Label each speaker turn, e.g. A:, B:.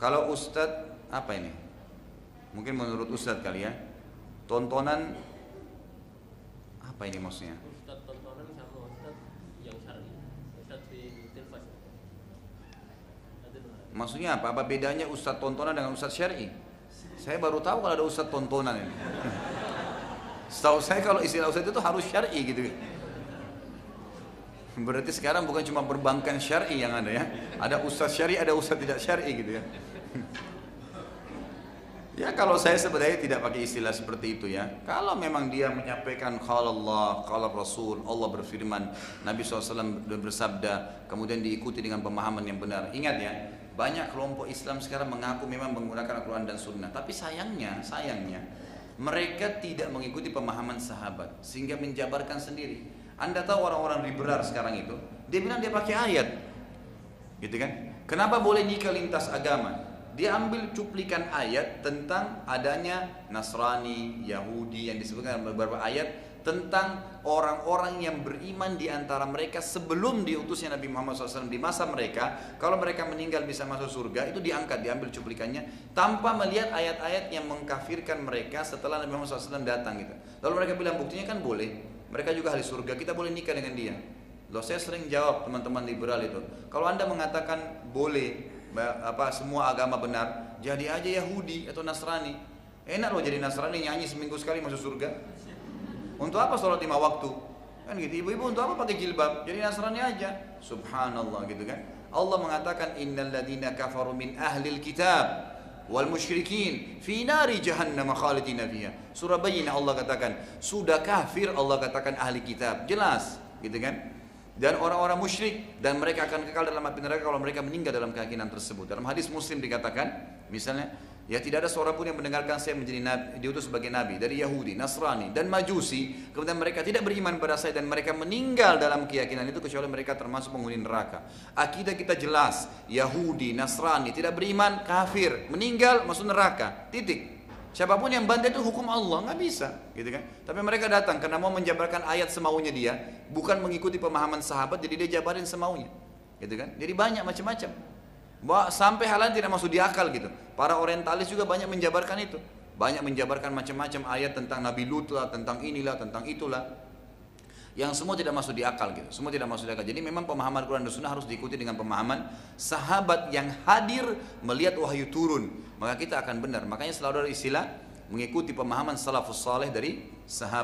A: Kalau Ustadz, apa ini? Mungkin menurut Ustadz kali ya. Tontonan, apa ini maksudnya?
B: Ustadz tontonan sama Ustadz yang syar'i, Ustadz di televisi.
A: Maksudnya apa? Apa bedanya Ustadz tontonan dengan Ustadz syar'i? Saya baru tahu kalau ada Ustadz tontonan ini. Setahu saya kalau istilah Ustadz itu harus syar'i gitu. Berarti sekarang bukan cuma perbankan syar'i yang ada ya. Ada Ustadz syar'i, ada Ustadz tidak syar'i gitu ya. Ya kalau saya sebenarnya tidak pakai istilah seperti itu ya. Kalau memang dia menyampaikan qala Allah, qala Rasul, Allah berfirman, Nabi SAW bersabda, kemudian diikuti dengan pemahaman yang benar. Ingat ya, banyak kelompok Islam sekarang mengaku memang menggunakan Al-Quran dan Sunnah. Tapi sayangnya, mereka tidak mengikuti pemahaman sahabat sehingga menjabarkan sendiri. Anda tahu orang-orang liberal sekarang itu, dia bilang dia pakai ayat, gitu kan? Kenapa boleh nikah lintas agama? Dia ambil cuplikan ayat tentang adanya Nasrani, Yahudi yang disebutkan dalam beberapa ayat tentang orang-orang yang beriman di antara mereka sebelum diutusnya Nabi Muhammad SAW di masa mereka, kalau mereka meninggal bisa masuk surga, itu diangkat, diambil cuplikannya tanpa melihat ayat-ayat yang mengkafirkan mereka setelah Nabi Muhammad SAW datang gitu. Lalu mereka bilang buktinya kan boleh, mereka juga ahli surga, kita boleh nikah dengan dia. Loh, saya sering jawab teman-teman liberal itu, kalau Anda mengatakan boleh semua agama benar, jadi aja Yahudi atau Nasrani. Enak loh jadi Nasrani, nyanyi seminggu sekali masuk surga. Untuk apa sholat 5 waktu? Kan gitu. Ibu-ibu untuk apa pakai jilbab? Jadi Nasrani aja. Subhanallah gitu kan. Allah mengatakan innal ladzina kafaru min ahlil kitab wal musyrikin fi nari jahannam khalidina fiha. Surah Bayyinah Allah katakan, sudah kafir Allah katakan ahli kitab. Jelas, gitu kan? Dan orang-orang musyrik, dan mereka akan kekal dalam api neraka kalau mereka meninggal dalam keyakinan tersebut. Dalam hadis Muslim dikatakan, misalnya, ya tidak ada seorang pun yang mendengarkan saya menjadi nabi, diutus sebagai nabi dari Yahudi, Nasrani dan Majusi, kemudian mereka tidak beriman pada saya dan mereka meninggal dalam keyakinan itu kecuali mereka termasuk penghuni neraka. Akidah kita jelas, Yahudi, Nasrani tidak beriman, kafir, meninggal masuk neraka. Titik. Siapapun yang bantai itu hukum Allah, nggak bisa, gitu kan? Tapi mereka datang karena mau menjabarkan ayat semaunya dia, bukan mengikuti pemahaman sahabat, jadi dia jabarin semaunya, gitu kan? Jadi banyak macam-macam, sampai hal lain tidak masuk di akal gitu. Para orientalis juga banyak menjabarkan itu, banyak menjabarkan macam-macam ayat tentang Nabi Lut lah, tentang inilah, tentang itulah, yang semua tidak masuk di akal gitu, semua tidak masuk di akal. Jadi memang pemahaman Quran dan Sunnah harus diikuti dengan pemahaman sahabat yang hadir melihat wahyu turun, maka kita akan benar. Makanya selalu ada istilah mengikuti pemahaman salafus saleh dari sahabat.